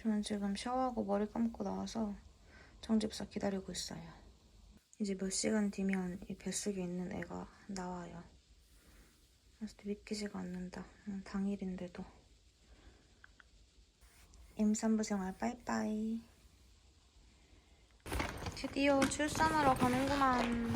저는 지금 샤워하고 머리 감고 나와서 정집사 기다리고 있어요. 이제 몇 시간 뒤면 이 뱃속에 있는 애가 나와요. 그래서 믿기지가 않는다. 당일인데도. 임산부 생활 빠이빠이. 드디어 출산하러 가는구만.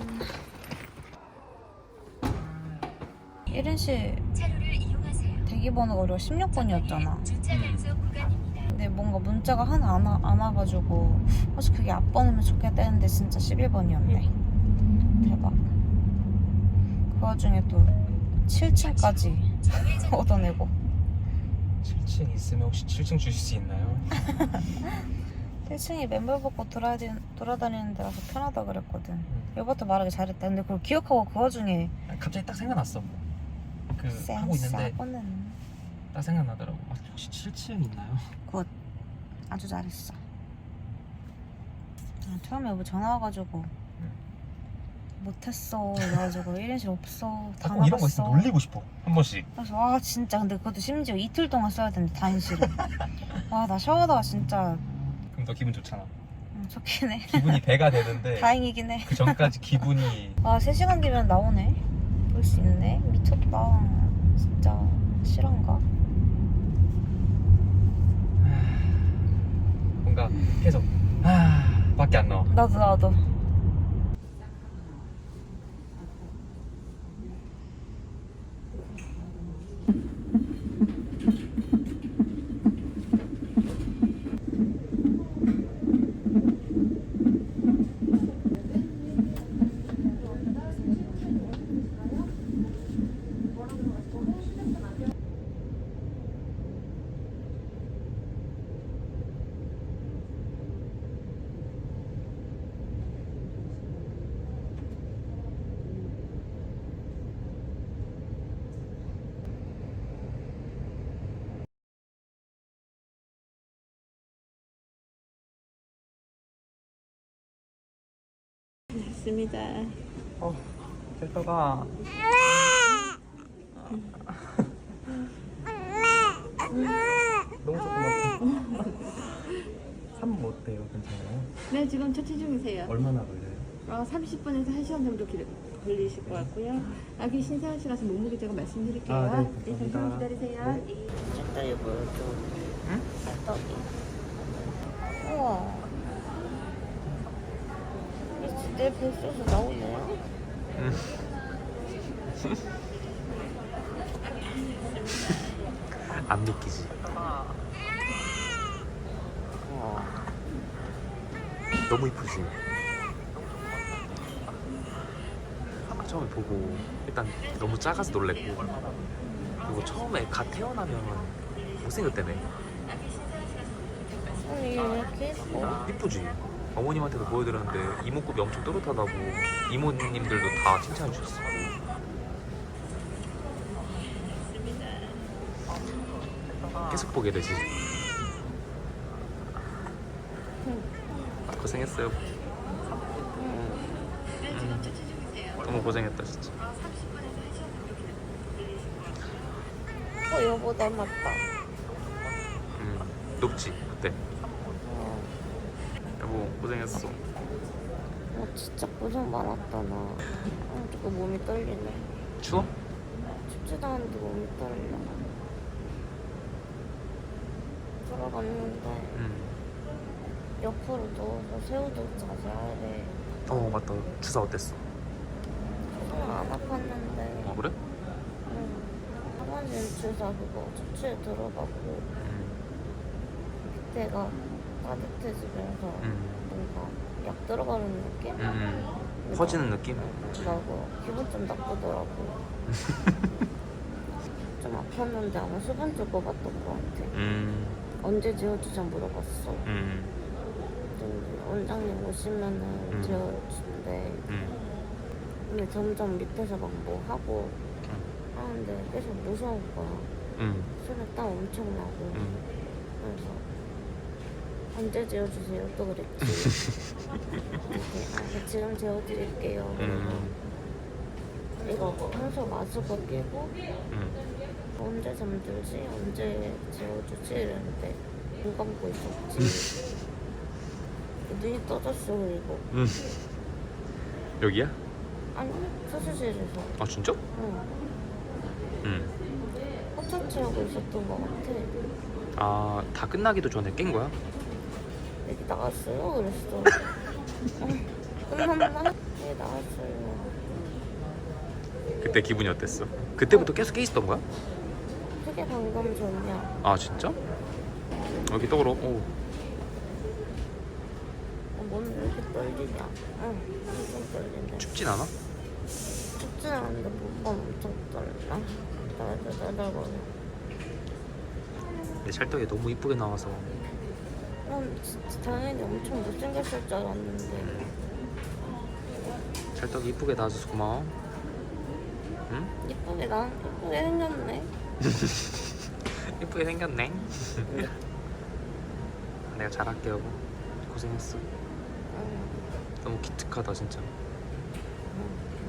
1인실 차로를 이용하세요. 대기번호가 우리가 16번이었잖아. 주차 단속 구간입니다. 근데 뭔가 문자가 하나 안 와가지고 혹시 그게 앞번호면 좋겠다 했는데 진짜 11번이었네. 대박. 그 와중에 또 7층까지 얻어내고. 7층 있으면 혹시 7층 주실 수 있나요? 1층이 맨발 벗고 돌아다니는 데라서 편하다 그랬거든. 여보한테 말하기 잘했다. 근데 그걸 기억하고 그 와중에 갑자기 딱 생각났어. 하고 있는데 쌩싸고는 딱 생각나더라고. 혹시 7층 있나요? 굿. 아주 잘했어. 처음에 여보 전화 와가지고 못했어 이래가지고 1인실 없어 다 꼭 이런 거 나갔어. 있으면 놀리고 싶어. 한 번씩. 그래서 와 진짜 근데 그것도 심지어 이틀 동안 써야 되는데 단실을. 와 나 샤워하다가 진짜 그럼 너 기분 좋잖아. 좋긴 해. 기분이 배가 되는데 다행이긴 해. 그 전까지 기분이 아 3시간 뒤면 나오네. 볼 수 있네. 미쳤다. 진짜 실한가? 뭔가 계속 밖에 안 나와. 나도 맞습니다. 셀터가 너무 조그맣고 3 어때요? 괜찮아요? 네, 지금 처치 중이세요. 얼마나 걸려요? 30분에서 1시간 정도 걸리실 것 같고요. 아기 신생아실에서 몸무게 제가 말씀드릴게요. 아, 네, 잠시만 감사합니다. 기다리세요. 진짜 이거 좀 응? 떡이. 우와. 내 뱃속에서 나오네요. 안 믿기지? 너무 이쁘지? 아까 처음에 보고 일단 너무 작아서 놀랬고, 그리고 처음에 갓 태어나면 못생겼다며. 아니 이렇게 예뻐. 이쁘지? 어머님한테도 보여드렸는데 이목구비 엄청 또렷하다고 이모님들도 다 칭찬해 주셨어. 계속 보게 되지. 고생했어요. 너무 고생했다 진짜. 여보 닮았다. 높지 그때. 여보 고생했어. 진짜 고생 많았다 나. 자꾸 몸이 떨리네. 추워? 춥지도 않은데 몸이 떨려. 들어갔는데 옆으로 누워서 새우도 자세하래. 맞다. 주사 어땠어? 손은 안 아팠는데. 그래? 하반신 주사 그거 척추에 들어가고 밑에가 따뜻해지면서 뭔가 약 들어가는 느낌? 퍼지는 느낌? 나고 기분 좀 나쁘더라고. 좀 아팠는데 아마 수반줄 것 같던 것 같아. 언제 재워주자 물어봤어. 원장님 오시면은 재워준대. 근데 점점 밑에서 막 뭐 하고 하는데 계속 무서운 거야. 손에 땀 엄청 나고. 그래서 언제 재워주세요 또 그랬지. 이렇게 지금 재워드릴게요. 이거 평소 마스크 끼고 언제 잠들지? 언제 재워주지? 이랬는데 눈 감고 있었지. 눈이 떠졌어 그리고. 여기야? 아니 수술실에서. 아 진짜? 응. 포차치 하고 있었던 것 같아. 아 다 끝나기도 전에 깬 거야? 여기 나왔어요 그랬어. 끝났나? 네 나왔어요. 그때 기분이 어땠어? 그때부터 계속 깨 있었던 거야? 크게 방금 전이야. 아 진짜? 여기 떠오르. 오. 뭔 왜 이렇게 떨리냐? 응, 엄청 떨린다. 춥진 않아? 춥진 않은데 목가 엄청 떨려. 나달거려. 내 찰떡이 너무 이쁘게 나와서. 난 진짜 당연히 엄청 못생겼을 줄 알았는데. 찰떡이 이쁘게 나와줘서 고마워. 응? 이쁘게 생겼네. 이쁘게 생겼네. 내가 잘할게 여보. 고생했어. 응, 너무 기특하다 진짜.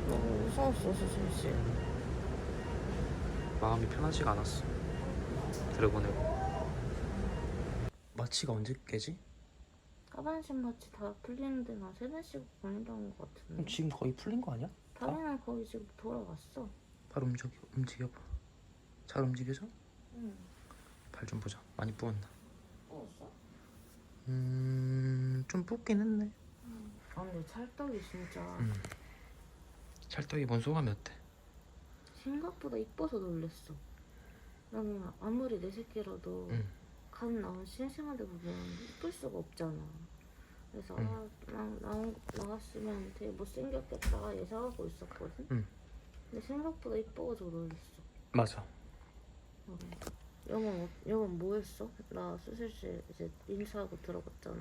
너무 무서웠어 수술실. 마음이 편하지가 않았어. 들어보내고. 마취가 언제 깨지? 하반신 마취 다 풀리는데 나 3-4시간 걸린다는 것 같은데. 지금 거의 풀린 거 아니야? 다리는 거의 지금 돌아왔어. 발 움직여봐. 잘 움직여져? 응. 발 좀 보자. 많이 부었나? 부었어? 좀 붓긴 했네. 아 근데 찰떡이 진짜 찰떡이 본 소감이 어때? 생각보다 이뻐서 놀랬어. 나는 아무리 내 새끼라도 간 나온 싱싱한 데 보면 이쁠 수가 없잖아. 그래서 나왔으면 되게 못생겼겠다 예상하고 있었거든. 근데 생각보다 이뻐가지고 놀랬어. 맞아. 영은 뭐 했어? 나 수술실 이제 인사하고 들어갔잖아.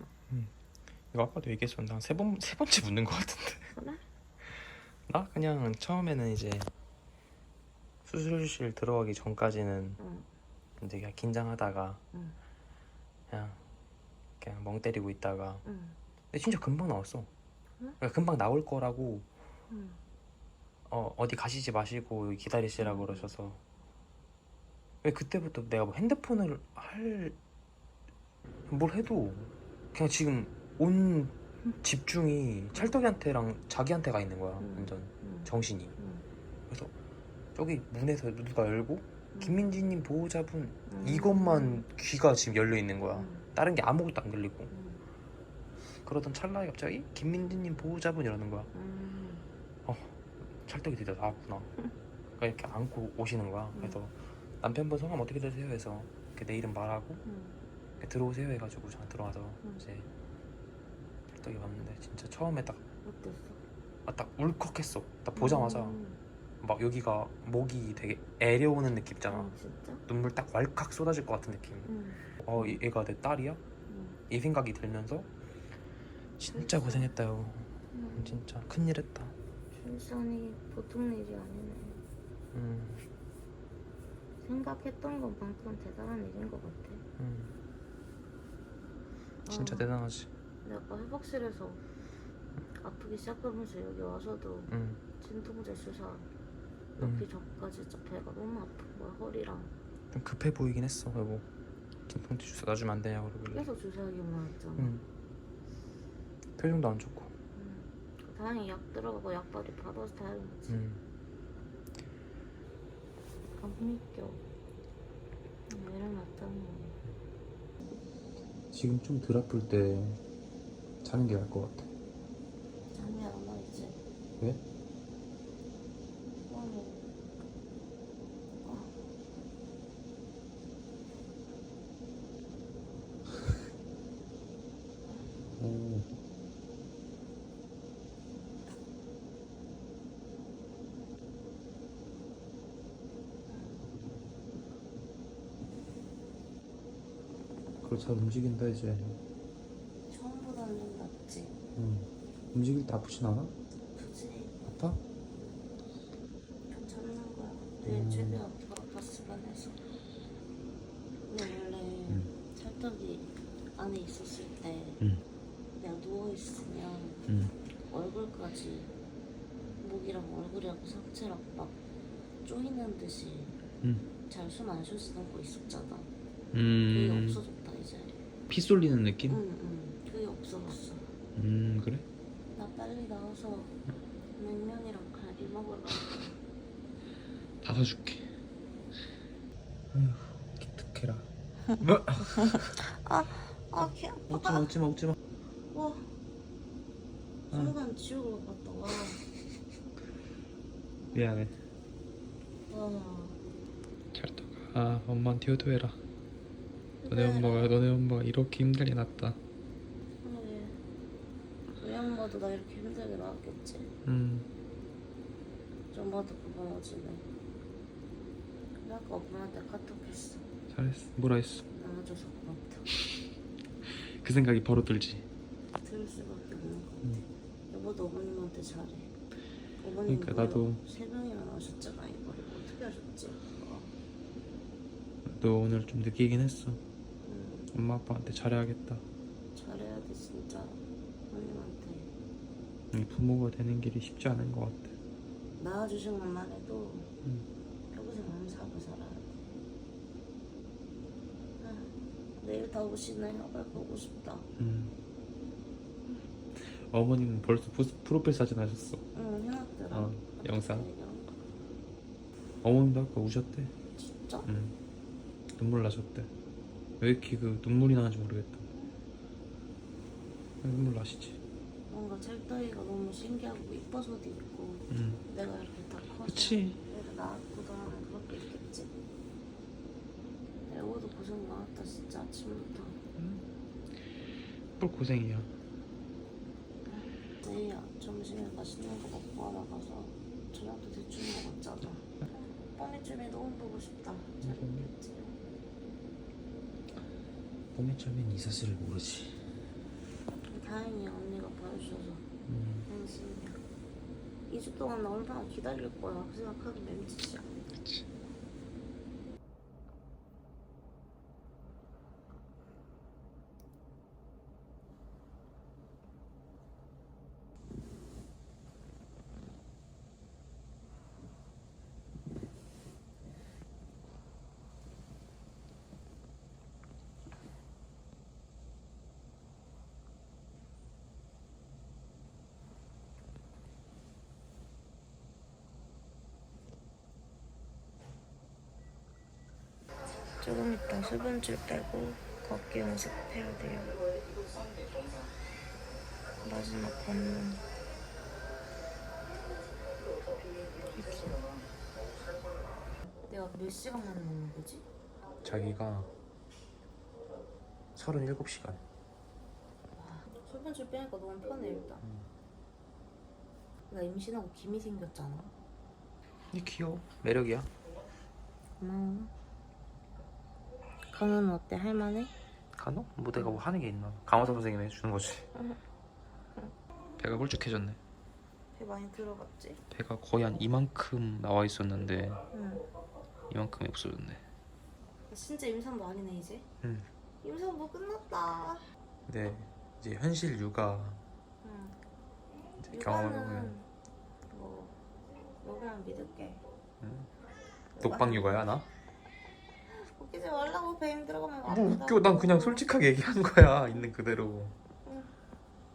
이거 아까도 얘기했었는데 한 세 번째 묻는 거 같은데. 그래? 나 그냥 처음에는 이제 수술실 들어가기 전까지는 응. 이제 그냥 긴장하다가 응. 그냥 멍 때리고 있다가 응. 근데 진짜 금방 나왔어. 응? 그러니까 금방 나올 거라고 응. 어디 가시지 마시고 기다리시라고 그러셔서. 왜 그때부터 내가 뭐 핸드폰을 뭘 해도 그냥 지금 온 집중이 찰떡이한테랑 자기한테 가 있는 거야. 완전 정신이. 그래서 저기 문에서 누가 열고 김민지님 보호자분 이것만 귀가 지금 열려 있는 거야. 다른 게 아무것도 안 들리고. 그러던 찰나에 갑자기 김민지님 보호자분 이러는 거야. 찰떡이 드디어 나왔구나. 그러니까 이렇게 안고 오시는 거야. 그래서 남편분 성함 어떻게 되세요? 해서 이렇게 내 이름 말하고 이렇게 들어오세요 해가지고 저 들어와서 이제 찰떡이 왔는데 진짜 처음에 딱 울컥했어. 딱 보자마자 막 여기가 목이 되게 애려오는 느낌 있잖아. 진짜? 눈물 딱 왈칵 쏟아질 것 같은 느낌. 얘가 내 딸이야? 이 생각이 들면서 진짜 고생했다요. 진짜 큰일 했다. 출산이 보통 일이 아니네. 생각했던 것만큼 대단한 일인 것 같아. 진짜 대단하지. 내가 회복실에서 아프기 시작하면서 여기 와서도 진통제 주사 넣기 전까지 진짜 배가 너무 아픈 거야. 허리랑 좀 급해 보이긴 했어. 여보 진통제 주사 놔주면 안 되냐고 그러길래. 계속 주사하기만 했잖아. 표정도 안 좋고. 다행히 약 들어가고 약발이 받아서 다행이지. 안 믿겨. 애를 낳다니. 지금 좀 덜 아플 때 자는 게 나을 것 같아. 잠이 안 와 이제. 왜? 그걸 잘 움직인다 이제. 처음보다는 좀 낫지. 움직일 때 아프진 않아? 아프지? 아파? 좀 참는 거야. 내일 최대한 덜 아팠으면 해서. 근데 원래 찰떡이 안에 있었을 때 내가 누워있으면 얼굴까지 목이랑 얼굴이랑 상체랑 막 조이는 듯이 잘 숨 안 쉬어지는 거 있었잖아. 그게 없어졌다 이제. 피 쏠리는 느낌? 응. 그게 없어졌어. 그래? 나 빨리 나와서 냉면이랑 갈비 먹으러 다 사줄게. 아휴, 기특해라. 뭐? 개 먹지마 먹지마 먹지마. 와. 순간 지옥으로 갔다 와. 미안해. 와. 찰떡아, 엄마한테 효도해라. 너네 엄마가 이렇게 힘들게 낳았다. 그러게. 우리 엄마도 나 이렇게 힘들게 나왔겠지. 엄마도 고마워지네. 아까 엄마한테 카톡했어. 잘했어. 뭐라 했어? 나와줘서 고맙다. 그 생각이 바로 들지. 들을 수밖에 없는 것 같아. 여보도 어머님한테 잘해. 어머님 그러니까 나도 3명이나 나셨잖아. 이거 어떻게 하셨지? 너 오늘 좀 느끼긴 했어. 엄마 아빠한테 잘해야겠다. 잘해야 돼 진짜. 어머님한테. 이 부모가 되는 길이 쉽지 않은 것 같아. 낳아주신 것만 해도 평생 감사하고 살아야 돼. 내일 다 오시네. 빨리 보고 싶다. 어머님은 벌써 프로필 사진 하셨어. 응, 해놨더라. 영상. 어머님도 아까 우셨대. 진짜? 눈물 나셨대. 왜 이렇게 그 눈물이 나는지 모르겠다. 눈물 나시지. 뭔가 찰떡이가 너무 신기하고 이뻐서도 있고 내가 이렇게 다 커서 그치. 애를 낳았구나 그렇게 있겠지. 애호도 고생 많았다 진짜 아침부터. 뭘 고생이야. 내일 점심에 맛있는 거 먹고 하러 가서 저녁도 대충 먹었잖아. 뻥이쯤에 너무 보고 싶다. 잘 있겠지. 뽀미점인 이 사실을 모르지. 다행히 언니가 봐주셔서 안심이야. 2주 동안 나 얼마나 기다릴 거야. 그 생각하기 멘트야. 그치. 조금 이따 수분줄 빼고 걷기 연습해야 돼요. 마지막 걷는. 내가 몇 시간 만에 먹는 거지? 자기가 37시간. 수분줄 빼니까 너무 편해 일단. 나 임신하고 김이 생겼잖아. 이 귀여워. 매력이야. 고마워. 간호는 어때? 할만해? 간호? 뭐 내가 뭐 하는 게 있나? 강화사 선생님이 해주는 거지. 배가 홀쭉해졌네. 배 많이 들어갔지? 배가 거의 한 이만큼 나와 있었는데 응. 이만큼이 없어졌네. 진짜 임산부 아니네 이제? 응. 임산부 끝났다. 네, 이제 현실 육아 응. 이제 경험해보면 뭐 너만 믿을게. 독방 육아야 나? 웃기지 말라고. 배 힘들어가면 뭐 아프다고. 웃겨. 난 그냥 솔직하게 얘기한 거야. 있는 그대로.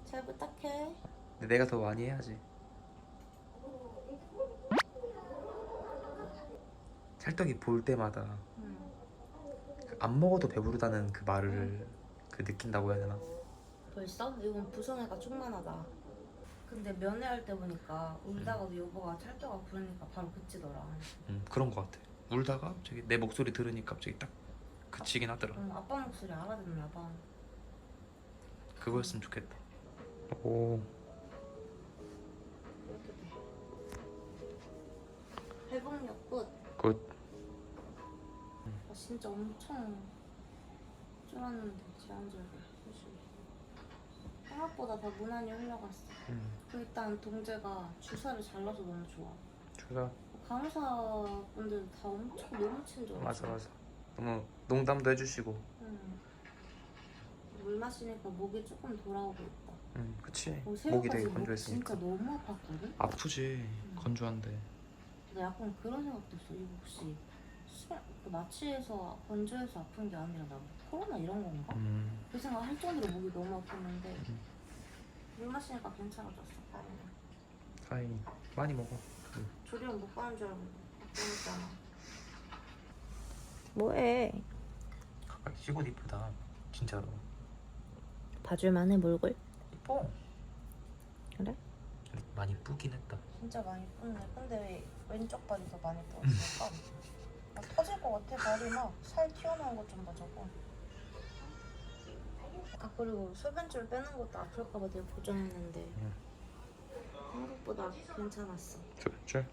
잘 부탁해. 근데 내가 더 많이 해야지. 찰떡이 볼 때마다 안 먹어도 배부르다는 그 말을 그 느낀다고 해야 되나? 벌써? 이건 부성애가 충만하다. 근데 면회할 때 보니까 울다가도 여보가 찰떡아 부르니까 바로 그치더라. 그런 거 같아. 울다가 갑자기 내 목소리 들으니까 갑자기 딱 그치긴 하더라. 아빠 목소리 알아듣나 봐. 그거였으면 좋겠다. 오. 이렇게 돼. 회복력 끝. 굿. 아, 진짜 엄청 쫄았는데 제한적으로 사실. 생각보다 다 무난히 흘러갔어. 그리고 일단 동재가 주사를 잘 놔서 너무 좋아. 주사. 간호사분들 다 엄청 너무 친절해. 맞아. 너무 농담도 해주시고. 물 마시니까 목이 조금 돌아오고 있다. 그치. 새벽까지 목이 되게 목 건조했으니까. 진짜 너무 아팠거든? 아프지. 건조한데. 나 약간 그런 생각도 했어. 이거 혹시 그 마취해서 건조해서 아픈 게 아니라 나 코로나 이런 건가? 그 생각 할 정도로 목이 너무 아팠는데 물 마시니까 괜찮아졌어. 다행히. 다행히 많이 먹어. 조리원 못 가는 줄 알고 걱정했잖아. 뭐해? 가까이 쉬고 이쁘다. 진짜로. 봐줄만해 몰골? 이뻐. 그래? 많이 뿌긴 했다. 진짜 많이 뿌네. 근데 왜 왼쪽 발이 더 많이 뿌었을까? 막 터질 것 같아. 발이 막 살 튀어나온 것 좀 봐 저거. 아 그리고 소변줄 빼는 것도 아플까 봐 내가 고정했는데 생각보다 괜찮았어. 소변줄?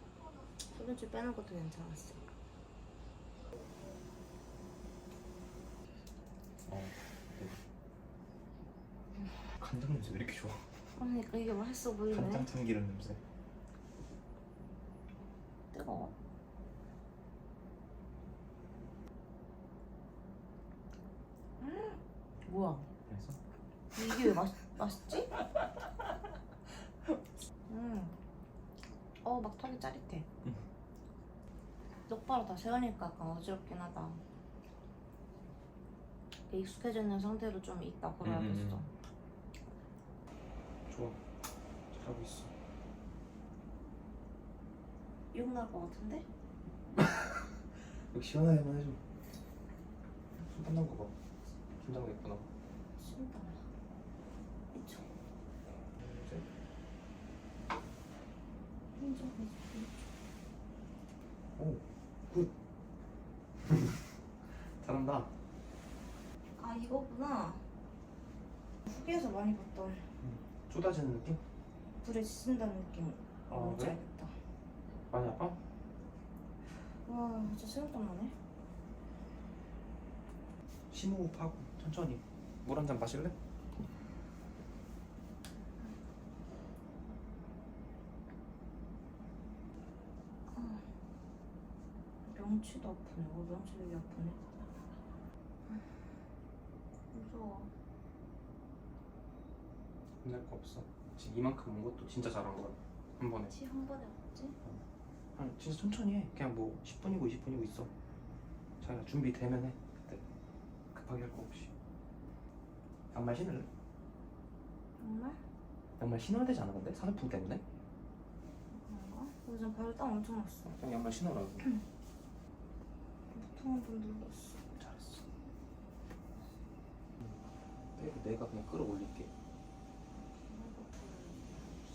소변줄 빼는 것도 괜찮았어. 간장 냄새 왜 이렇게 좋아? 그러니까 이게 맛있어 보이네. 간장 참기름 냄새. 뜨거워. 뭐야? 그래서? 이게 왜 맛있지? 막 턱이 짜릿해. 똑바로 다 세우니까 약간 어지럽긴 하다. 익숙해져 있는 상태로 좀 있다 걸어야겠어. 좋아. 잘하고 있어. 욕 날 것 같은데? 여기 시원하게만 해줘. 손 땀난 거 봐. 긴장도 있구나. 신기하다. 미쳐. 오, 굿. 잘한다. 아 이거구나. 후기에서 많이 봤던 쏟아지는 느낌? 불에 지진다는 느낌. 뭔지 그래? 알겠다. 많이 아파? 와 진짜 생각나네. 심호흡하고 천천히. 물 한 잔 마실래? 명치도 아프네. 명치 되게 아프네. 무서워. 겁낼 거 없어. 지금 이만큼 온 것도 진짜 잘한 거야. 한 번에. 치 한 번에 아프지? 아니 진짜 천천히 해. 그냥 뭐 10분이고 20분이고 있어. 자기가 준비되면 해. 그때 급하게 할 거 없이. 양말 신을래? 정말? 양말 신어야 되지 않아 근데? 산후풍 때문에? 그런가? 요즘 발에 땀 엄청 났어. 그냥 양말 신으라고. 보통 한번 눌렀어. 잘했어. 빼고 내가 그냥 끌어올릴게.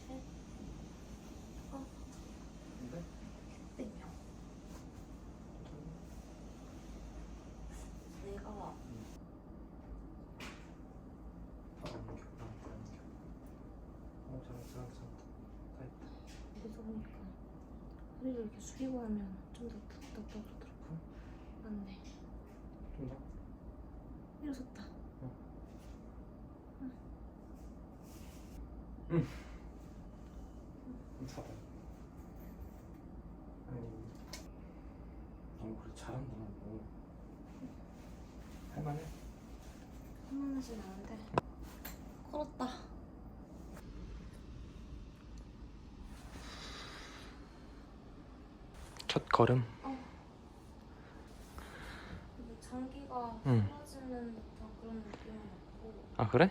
셋. 근데? 땡겨. 내가 잘한다. 다 했다. 여기서 보니까 허리를 이렇게 숙이고 하면 좀 더 푹 떠오르더라고. 맞네. 좀 더? 일어섰다. 사다. 아니 너무 그래 잘한다. 너. 할만해? 할만하진 않은데 걸었다. 첫 걸음. 근데 장기가 응. 사라지는 더 그런 느낌은 없고. 아 그래?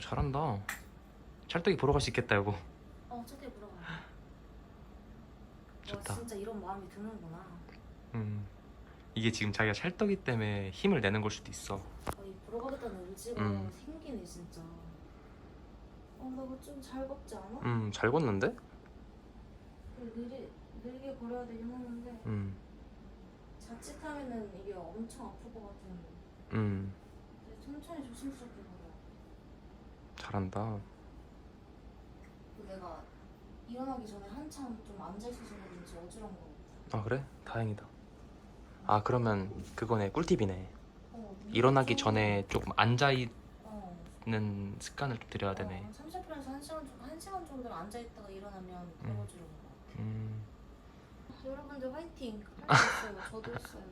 잘한다. 찰떡이 보러 갈 수 있겠다 여보. 저기 물어봐. 좋다. 진짜 이런 마음이 드는구나. 이게 지금 자기가 찰떡이 때문에 힘을 내는 걸 수도 있어. 이 보러 가겠다는 의지가 생기네 진짜. 나 이거 좀 잘 걷지 않아? 잘 걷는데? 느리게 걸어야 되긴 하는데 자칫하면은 이게 엄청 아플 것 같은. 근데 천천히 조심스럽게 걸어. 잘한다. 내가 일어나기 전에 한참 좀 앉아 있어서 그런지 어지러운 거 같아. 아 그래? 다행이다. 아 그러면 그거네, 꿀팁이네. 일어나기 좀- 전에 조금 앉아 있는 어, 습관을 좀 들여야 되네. 30분에서 1시간 정도 앉아 있다가 일어나면 더 어지러운 거 같아. 여러분들 화이팅! 할 수 있어요. 저도 했어요.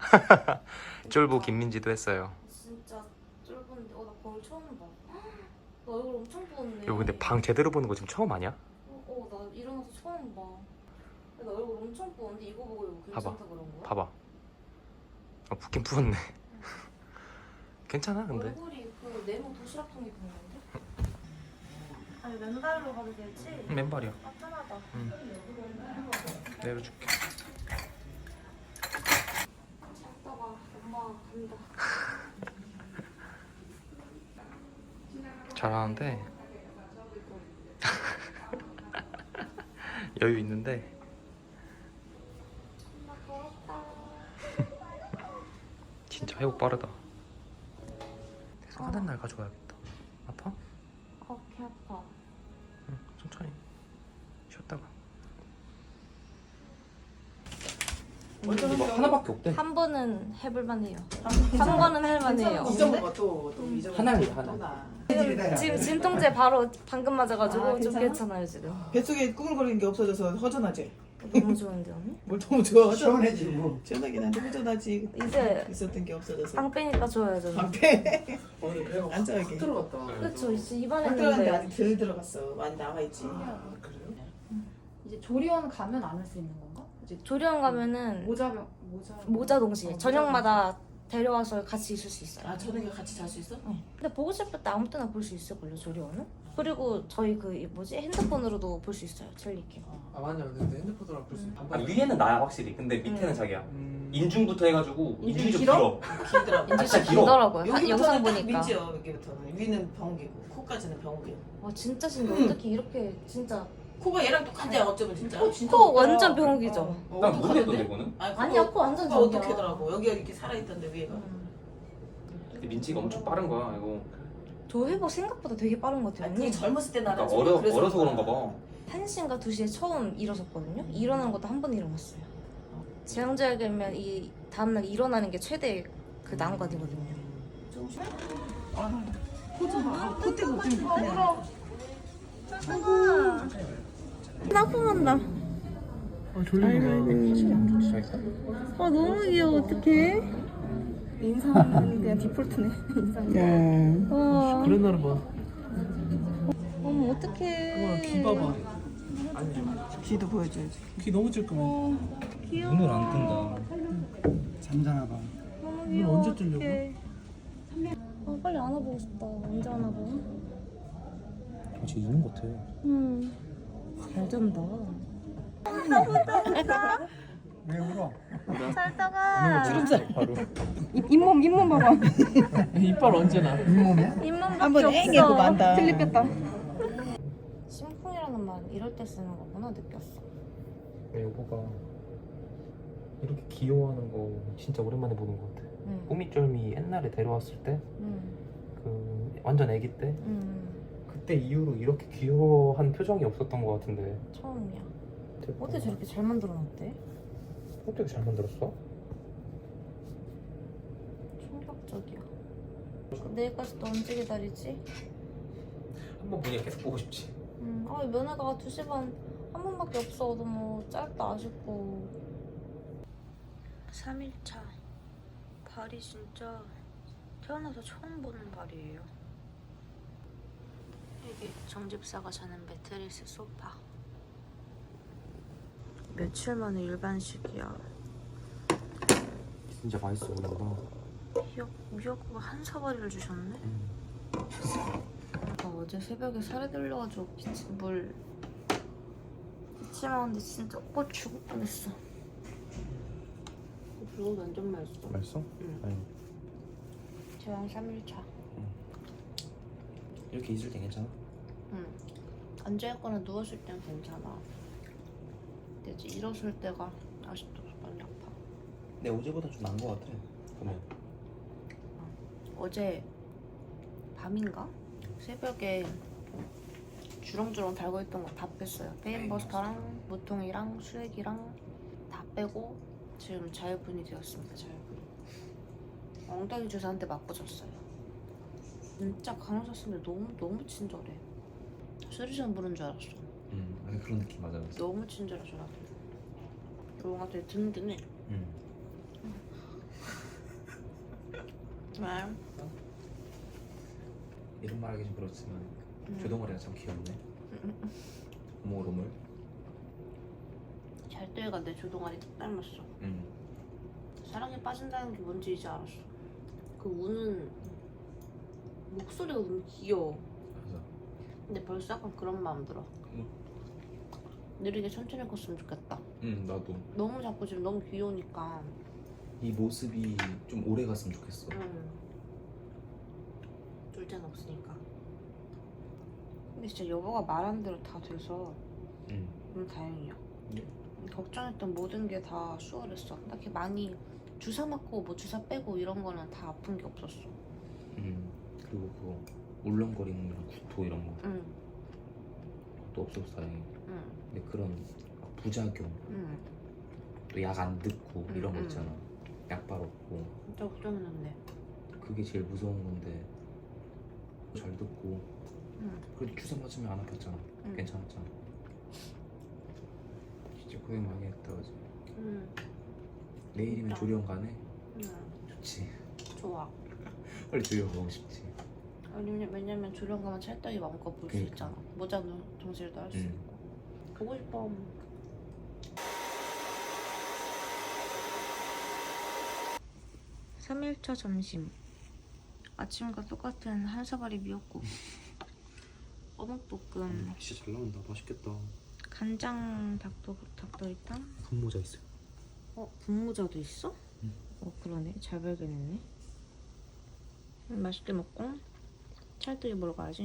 쫄보 진짜. 김민지도 했어요. 진짜 쫄보인데 나 거울 처음 봐. 나 얼굴 엄청 부었네. 여보 근데 방 제대로 보는 거 지금 처음 아니야? 나 일어나서 처음 봐. 나 얼굴 엄청 부었는데 이거 보고 이거 괜찮다 그런 거야? 봐봐. 아 붓긴 부었네. 괜찮아 근데. 얼굴이 그 네모 도시락통이 보이는데? 아니 맨발로 가도 되지? 맨발이야. 아 편하다. 응. 내려줄게. 찾다가 엄마가 간다. 잘하는데 여유 있는데. 진짜 회복 빠르다. 계속 하는 날 가져가야겠다. 아파? 개 아파. 응, 천천히 쉬었다가. 이거 하나밖에 없대. 한 번은 해볼만 해요. 한 번은 할만해요. 잊어먹어 또 잊어먹어. 하나입니다, 하나. 지금 진통제 바로 방금 맞아가지고 아, 좀 괜찮아? 괜찮아요 지금. 뱃속에 꾸물거리는 게 없어져서 허전하지? 너무 좋은데 언니? 뭘 너무 좋아. 시원해지 뭐. 시원하긴 한데 허전하지. 이제 있었던 게 없어져서. 빵 빼니까 좋아요 저는. 방패. 오늘 배가 앉아 여기. 들어갔다. 그쵸 이제 확 들어갔는데 입안했는데 아직 덜 들어갔어. 많이 나와 있지. 그래요? 이제 조리원 가면 안 할 수 있는 건가? 이제 조리원 가면은 모자 동시에 저녁마다 데려와서 같이 있을 수 있어요. 아 저녁에 같이 잘 수 있어? 근데 보고 싶을 때 아무 때나 볼 수 있을걸요 조리원은? 그리고 저희 그 뭐지 핸드폰으로도 볼 수 있어요 젤리캠. 아 맞아. 근데 핸드폰으로 볼수 있어. 아, 위에는 나야 확실히. 근데 밑에는 자기야. 인중부터 해가지고 인중이 좀 길어? 길어. 길더라고. 인지 진짜 좀 길어. 길더라고요 영상 여기부터는 딱 보니까. 민지요. 여기부터는 위는 병기고 코까지는 병기고. 와 진짜 신기해. 어떻게 이렇게 진짜 코가 얘랑 똑같아. 어쩌면 진짜. 코 완전 병이죠. 난 모르겠던데 이거는. 아니야 코 완전 코가 정이야. 어떻게더라고. 여기가 이렇게 살아있던데 위에가. 근데 민지가 엄청 빠른 거야 이거. 저 회복 생각보다 되게 빠른 것 같아요 아니 그게 언니. 젊었을 때 나랑 그러니까 어려서 그런가 봐. 1시인가 2시에 처음 일어섰거든요. 일어나는 것도 한 번 일어났어요. 제왕절개면 이 다음날 일어나는 게 최대 그 난관이거든요. 콧대가 좀 그냥. 납품한다. 아 졸리구나. 아 너무 귀여워. 어떡해? 인상 그냥 디폴트네. 인상. 와. 그런 날은 봐. 어머 어떡해. 귀 봐봐. 귀도 보여줘야지. 귀 너무 찔끔해. 귀여워. 눈을 안 뜬다. 잠자나 봐. 너무 눈 귀여워. 언제 뜨려고? 어떡해. 아 빨리 안아보고 싶다. 언제 안아보? 진짜 있는 것 같아. 잘 잔다. 왜 울어? 잘 따가. 바로. 잇몸 봐봐. 이빨 언제나. 잇몸이야? 잇몸밖에 한번 없어. 앵겨고 만다. 틀리 뺐다. 심쿵이라는 말 이럴 때 쓰는 거구나 느꼈어. 내 여보가 이렇게 귀여워하는 거 진짜 오랜만에 보는 것 같아. 응. 꾸미쩔미 옛날에 데려왔을 때 그 완전 아기 때 그때 이후로 이렇게 귀여워한 표정이 없었던 것 같은데. 처음이야. 대박. 어떻게 저렇게 잘 만들어놨대? 어떻게 잘 만들었어? 충격적이야. 내일까지 또 언제 기다리지? 한번 보니까 계속 보고 싶지. 아 면회가 2시 반 한 번밖에 없어. 너무 짧다 아쉽고. 3일차. 발이 진짜 태어나서 처음 보는 발이에요. 이게 정집사가 자는 매트리스 소파. 며칠 만에 일반식이야. 진짜 맛있어 보인다. 미역국을 한 사발이를 주셨네. 나 어제 새벽에 살에 들려가지고 물 기침하는데 진짜 꼭 죽을 뻔했어. 이거 완전 맛있어. 맛있어? 응. 제왕 3일차. 이렇게 있을 때 괜찮아? 응. 앉아있거나 누웠을 땐 괜찮아. 근데 이제 일어설 때가 아직도 많이 아파. 근데 어제보다 좀 나은 것 같아. 그러면 어제 밤인가? 새벽에 주렁주렁 달고 있던 거 다 뺐어요. 페인버스터랑 무통이랑 수액이랑 다 빼고 지금 자유분이 되었습니다. 자유분이. 엉덩이 주사 한 대 맞고 잤어요. 진짜 간호사 쓰는데 너무 친절해. 쓰리션 부른 줄 알았어. 아니 그런 느낌 맞아. 너무 친절해서 나도. 용아 되게 든든해. 왜? 이런 말 하기 좀 그렇지만 조동아리가 참 귀엽네. 모름을. 잘 때가 내 조동아리 딱 닮았어. 사랑에 빠진다는 게 뭔지 이제 알았어. 그 우는 목소리가 너무 귀여워. 맞아. 근데 벌써 약간 그런 마음 들어. 느리게 천천히 컸으면 좋겠다. 나도. 너무 자꾸 지금 너무 귀여우니까. 이 모습이 좀 오래 갔으면 좋겠어. 둘째는 없으니까. 근데 진짜 여보가 말한 대로 다 돼서 너무 다행이야. 네. 걱정했던 모든 게 다 수월했어. 딱히 많이 주사 맞고 뭐 주사 빼고 이런 거는 다 아픈 게 없었어. 그리고 그거 울렁거리는 구토 이런 거 응, 또 없어서 다행이야. 응, 근데 그런 막 부작용 응. 또 약 안 듣고 이런 거 응. 있잖아. 약발 없고 진짜 걱정했는데. 그게 제일 무서운 건데 잘 듣고 응, 그래도 주사 맞으면 안 아팠잖아. 응. 괜찮았잖아. 진짜 고생 많이 했다 그지? 응, 내일이면 진짜. 조리원 가네? 응. 좋지. 좋아. 빨리 조리원 가고 싶지. 왜냐면 조령 가면 찰떡이 마음껏 볼 수 그러니까. 있잖아. 모자는 정실도 할 수 있고. 보고 싶어. (3일) 차 점심. 아침과 똑같은 한 사발이 미역국, 어묵볶음, 진짜 잘 나온다. 맛있겠다. 간장 닭도리탕. 분모자 있어요. 분모자도 있어? 응. 그러네. 잘 발견했네. 맛있게 먹고 찰떡이 먹으러 가야지.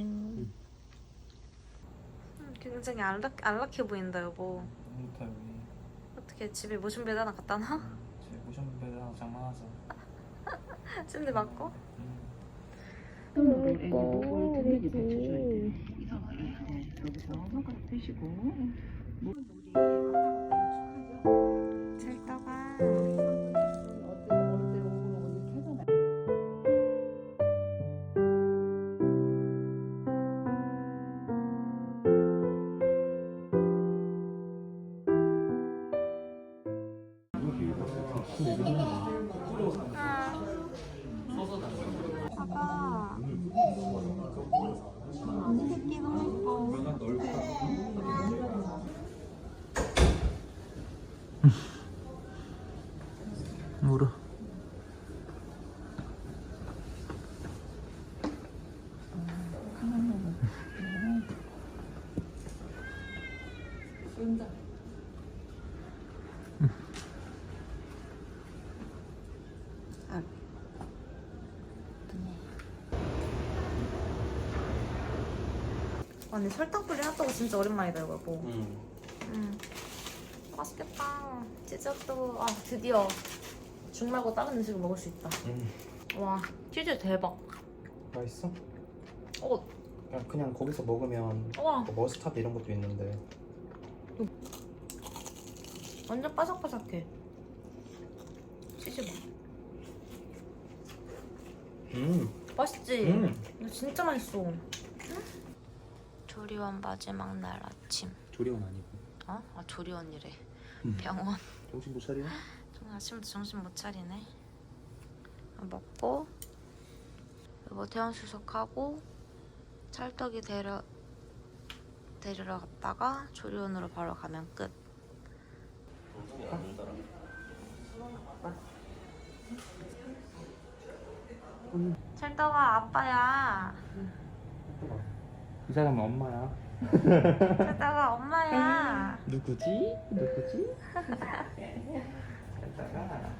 굉장히 안락해 보인다 여보. 좋다 여기. 어떻게 집에 모션 베드 하나 갖다 놔? 제 모션 베드 하나 장만하자. 침대 맞고? 목을 든든히 받쳐줘야 돼. 여기서 손가락 펴시고. 찰떡아. 봐봐. 이 새끼 너무 예뻐. 울어. 아니 설탕 뿌리 핫도그 진짜 오랜만이다 이거 여보. 응. 맛있겠다. 치즈핫도그. 아 드디어 죽 말고 다른 음식을 먹을 수 있다. 와 치즈 대박. 맛있어? 어, 그냥 거기서 먹으면 와 뭐 머스타드 이런 것도 있는데 완전 바삭바삭해. 치즈 봐. 맛있지? 이거 진짜 맛있어. 조리원 마지막 날 아침. 조리원 아니고 어? 아 조리원이래. 병원. 정신 못 차려? 아침부터 정신 못 차리네. 먹고 여보 태원 수속하고 찰떡이 데리러 갔다가 조리원으로 바로 가면 끝. 찰떡아 아빠야. 이 사람은 엄마야. 찰떡아 엄마야. 누구지? 누구지? 찰떡아.